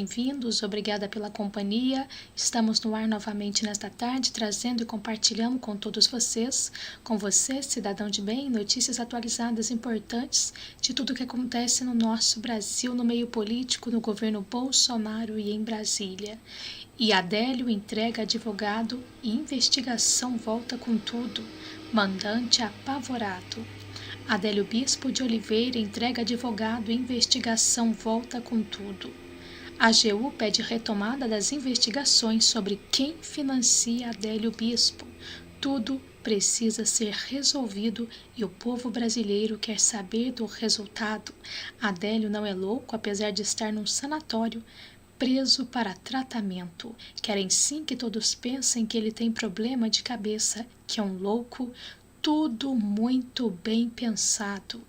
Bem-vindos, obrigada pela companhia. Estamos no ar novamente nesta tarde, trazendo e compartilhando com todos vocês, com você, cidadão de bem, notícias atualizadas importantes de tudo o que acontece no nosso Brasil, no meio político, no governo Bolsonaro e em Brasília. E Adélio entrega advogado e investigação volta com tudo. Mandante apavorado. Adélio Bispo de Oliveira entrega advogado e investigação volta com tudo. A AGU pede retomada das investigações sobre quem financia Adélio Bispo. Tudo precisa ser resolvido e o povo brasileiro quer saber do resultado. Adélio não é louco, apesar de estar num sanatório, preso para tratamento. Querem sim que todos pensem que ele tem problema de cabeça, que é um louco. Tudo muito bem pensado.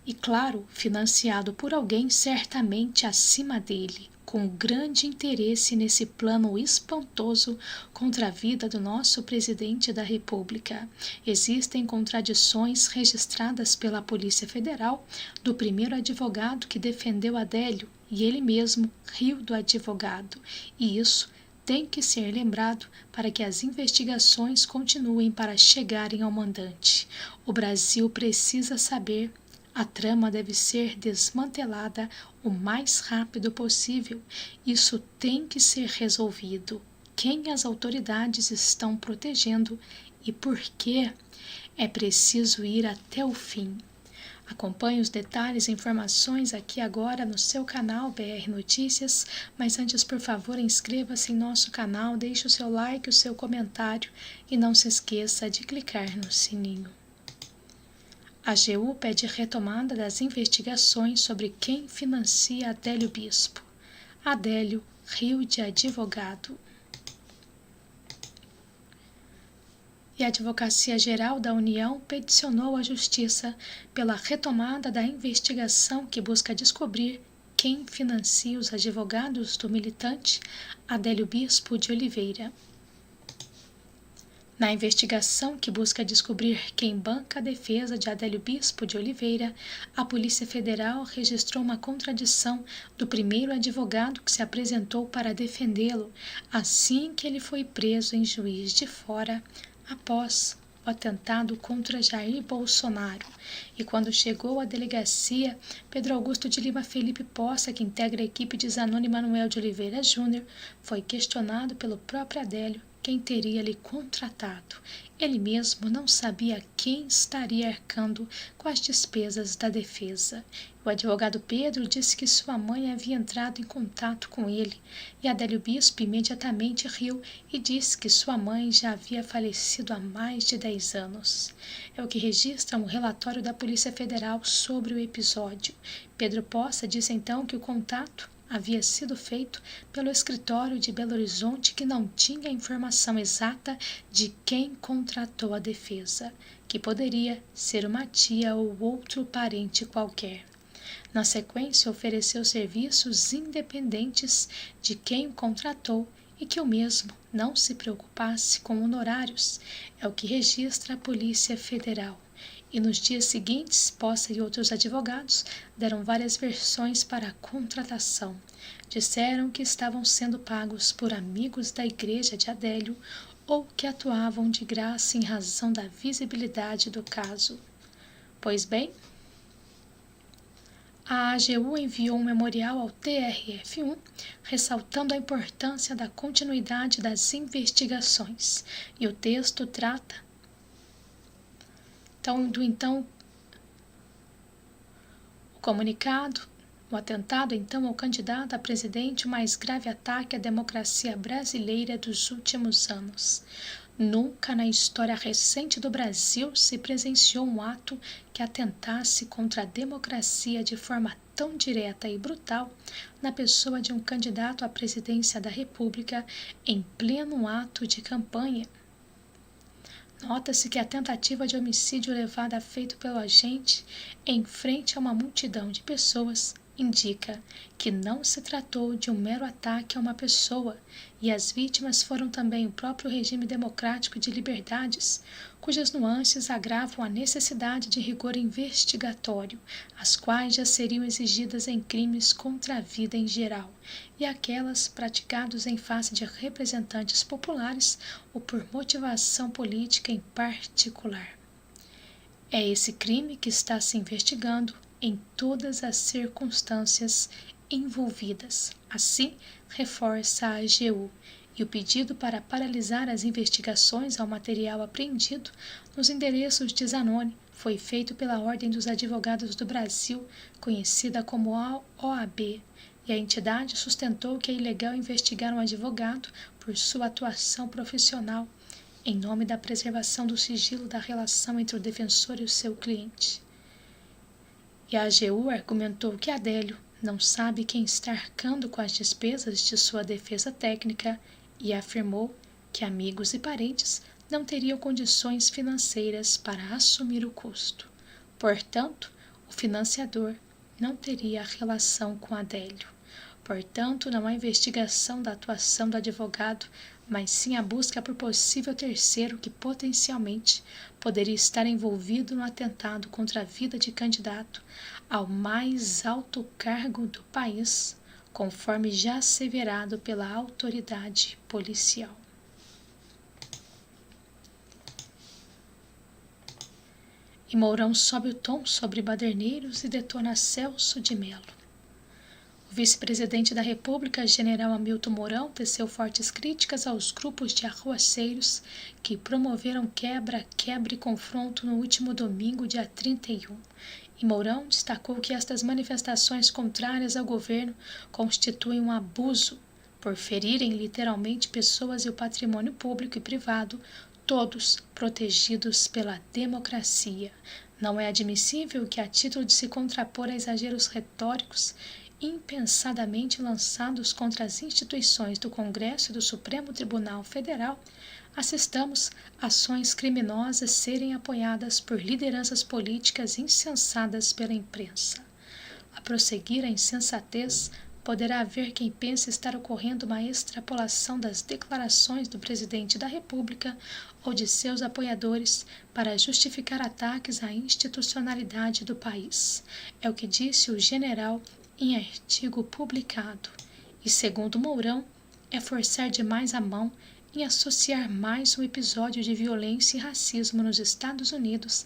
E claro, financiado por alguém certamente acima dele, com grande interesse nesse plano espantoso contra a vida do nosso presidente da República. Existem contradições registradas pela Polícia Federal do primeiro advogado que defendeu Adélio, e ele mesmo riu do advogado. E isso tem que ser lembrado para que as investigações continuem para chegarem ao mandante. O Brasil precisa saber. A trama deve ser desmantelada o mais rápido possível. Isso tem que ser resolvido. Quem as autoridades estão protegendo e por quê? É preciso ir até o fim. Acompanhe os detalhes e informações aqui agora no seu canal BR Notícias, mas antes, por favor, inscreva-se em nosso canal, deixe o seu like, o seu comentário e não se esqueça de clicar no sininho. A AGU pede retomada das investigações sobre quem financia Adélio Bispo. Adélio riu de advogado. E a Advocacia Geral da União peticionou à Justiça pela retomada da investigação que busca descobrir quem financia os advogados do militante Adélio Bispo de Oliveira. Na investigação que busca descobrir quem banca a defesa de Adélio Bispo de Oliveira, a Polícia Federal registrou uma contradição do primeiro advogado que se apresentou para defendê-lo assim que ele foi preso em Juiz de Fora após o atentado contra Jair Bolsonaro. E quando chegou à delegacia, Pedro Augusto de Lima Felipe Poça, que integra a equipe de Zanoni Manuel de Oliveira Júnior, foi questionado pelo próprio Adélio quem teria lhe contratado. Ele mesmo não sabia quem estaria arcando com as despesas da defesa. O advogado Pedro disse que sua mãe havia entrado em contato com ele, e Adélio Bispo imediatamente riu e disse que sua mãe já havia falecido há mais de 10 anos. É o que registra um relatório da Polícia Federal sobre o episódio. Pedro Poça disse então que o contato havia sido feito pelo escritório de Belo Horizonte, que não tinha informação exata de quem contratou a defesa, que poderia ser uma tia ou outro parente qualquer. Na sequência, ofereceu serviços independentes de quem o contratou e que o mesmo não se preocupasse com honorários, é o que registra a Polícia Federal. E nos dias seguintes, Poça e outros advogados deram várias versões para a contratação. Disseram que estavam sendo pagos por amigos da igreja de Adélio ou que atuavam de graça em razão da visibilidade do caso. Pois bem, a AGU enviou um memorial ao TRF1, ressaltando a importância da continuidade das investigações, e o texto trata o comunicado, o atentado ao candidato a presidente, o mais grave ataque à democracia brasileira dos últimos anos. Nunca na história recente do Brasil se presenciou um ato que atentasse contra a democracia de forma tão direta e brutal na pessoa de um candidato à presidência da República em pleno ato de campanha. Nota-se que a tentativa de homicídio levada a feito pelo agente em frente a uma multidão de pessoas indica que não se tratou de um mero ataque a uma pessoa e as vítimas foram também o próprio regime democrático de liberdades, cujas nuances agravam a necessidade de rigor investigatório, as quais já seriam exigidas em crimes contra a vida em geral, e aquelas praticados em face de representantes populares ou por motivação política em particular. É esse crime que está se investigando em todas as circunstâncias envolvidas. Assim, reforça a AGU, e o pedido para paralisar as investigações ao material apreendido nos endereços de Zanoni foi feito pela Ordem dos Advogados do Brasil, conhecida como a OAB, e a entidade sustentou que é ilegal investigar um advogado por sua atuação profissional em nome da preservação do sigilo da relação entre o defensor e o seu cliente. E a AGU argumentou que Adélio não sabe quem está arcando com as despesas de sua defesa técnica e afirmou que amigos e parentes não teriam condições financeiras para assumir o custo. Portanto, o financiador não teria relação com Adélio. Portanto, não há investigação da atuação do advogado, mas sim a busca por possível terceiro que potencialmente poderia estar envolvido no atentado contra a vida de candidato ao mais alto cargo do país, conforme já asseverado pela autoridade policial. E Mourão sobe o tom sobre Baderneiros e detona Celso de Mello. O vice-presidente da República, general Hamilton Mourão, teceu fortes críticas aos grupos de arruaceiros que promoveram quebra e confronto no último domingo, dia 31. E Mourão destacou que estas manifestações contrárias ao governo constituem um abuso por ferirem literalmente pessoas e o patrimônio público e privado, todos protegidos pela democracia. Não é admissível que, a título de se contrapor a exageros retóricos impensadamente lançados contra as instituições do Congresso e do Supremo Tribunal Federal, assistamos ações criminosas serem apoiadas por lideranças políticas insensadas pela imprensa. A prosseguir a insensatez, poderá haver quem pense estar ocorrendo uma extrapolação das declarações do presidente da República ou de seus apoiadores para justificar ataques à institucionalidade do país. É o que disse o general em artigo publicado, e segundo Mourão, é forçar demais a mão em associar mais um episódio de violência e racismo nos Estados Unidos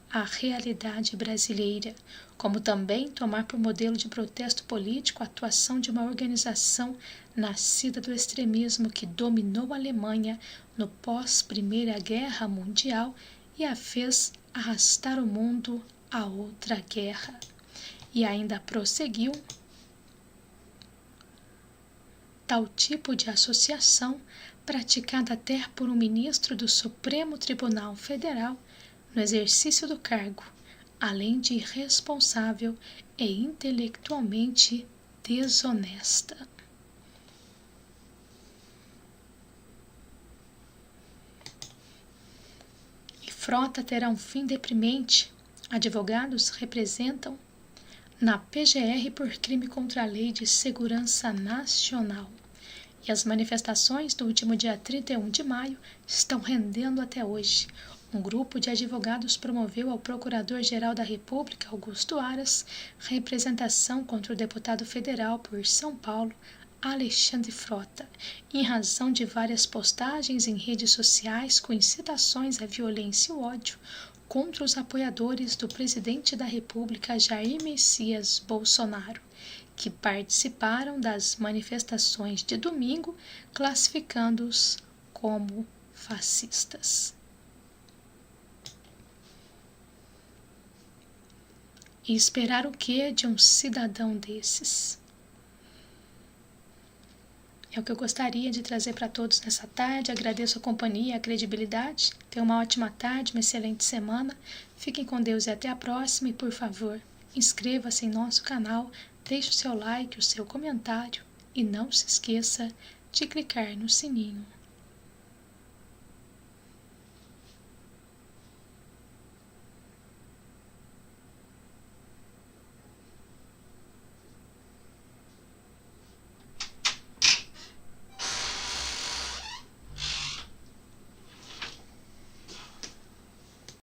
à realidade brasileira, como também tomar por modelo de protesto político a atuação de uma organização nascida do extremismo que dominou a Alemanha no pós-Primeira Guerra Mundial e a fez arrastar o mundo a outra guerra. E ainda prosseguiu: tal tipo de associação, praticada até por um ministro do Supremo Tribunal Federal, no exercício do cargo, além de irresponsável e intelectualmente desonesta. E Frota terá um fim deprimente. Advogados representam na PGR por crime contra a Lei de Segurança Nacional. E as manifestações do último dia 31 de maio estão rendendo até hoje. Um grupo de advogados promoveu ao Procurador-Geral da República, Augusto Aras, representação contra o deputado federal por São Paulo, Alexandre Frota, em razão de várias postagens em redes sociais com incitações à violência e ódio contra os apoiadores do presidente da República, Jair Messias Bolsonaro, que participaram das manifestações de domingo, classificando-os como fascistas. E esperar o que de um cidadão desses? É o que eu gostaria de trazer para todos nessa tarde. Agradeço a companhia e a credibilidade. Tenham uma ótima tarde, uma excelente semana. Fiquem com Deus e até a próxima. E, por favor, inscreva-se em nosso canal, deixe o seu like, o seu comentário e não se esqueça de clicar no sininho.